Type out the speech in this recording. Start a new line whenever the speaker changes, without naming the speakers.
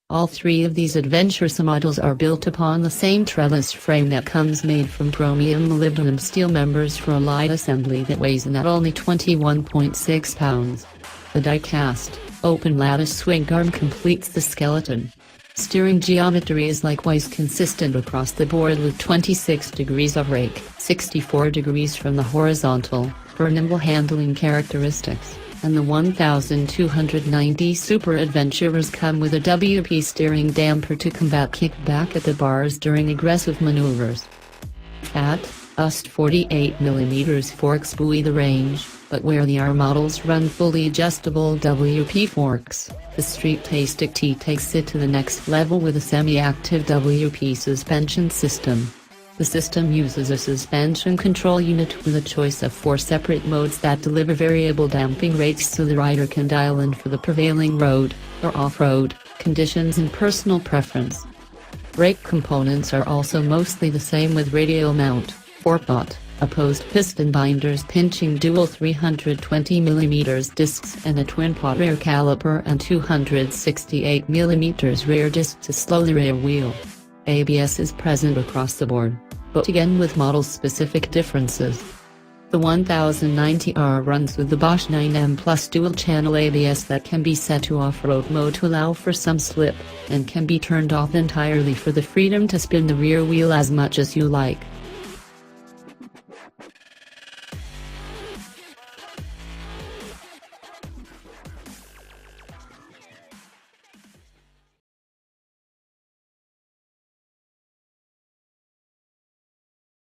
All three of these adventuresome models are built upon the same trellis frame that comes made from chromium-molybdenum steel members for a light assembly that weighs in at only 21.6 pounds. The die-cast, open-lattice swingarm completes the skeleton. Steering geometry is likewise consistent across the board with 26 degrees of rake, 64 degrees from the horizontal, for nimble handling characteristics, and the 1290 Super Adventurers come with a WP steering damper to combat kickback at the bars during aggressive maneuvers. Fat, used 48mm forks buoy the range, but where the R models run fully adjustable WP forks, the Street-tastic T takes it to the next level with a semi-active WP suspension system. The system uses a suspension control unit with a choice of 4 separate modes that deliver variable damping rates so the rider can dial in for the prevailing road, or off-road, conditions and personal preference. Brake components are also mostly the same with radial mount, 4-pot, opposed piston binders pinching dual 320mm discs and a twin-pot rear caliper and 268mm rear disc to slow the rear wheel. ABS is present across the board, but again with model-specific differences. The 1090R runs with the Bosch 9M Plus dual-channel ABS that can be set to off-road mode to allow for some slip, and can be turned off entirely for the freedom to spin the rear wheel as much as you like.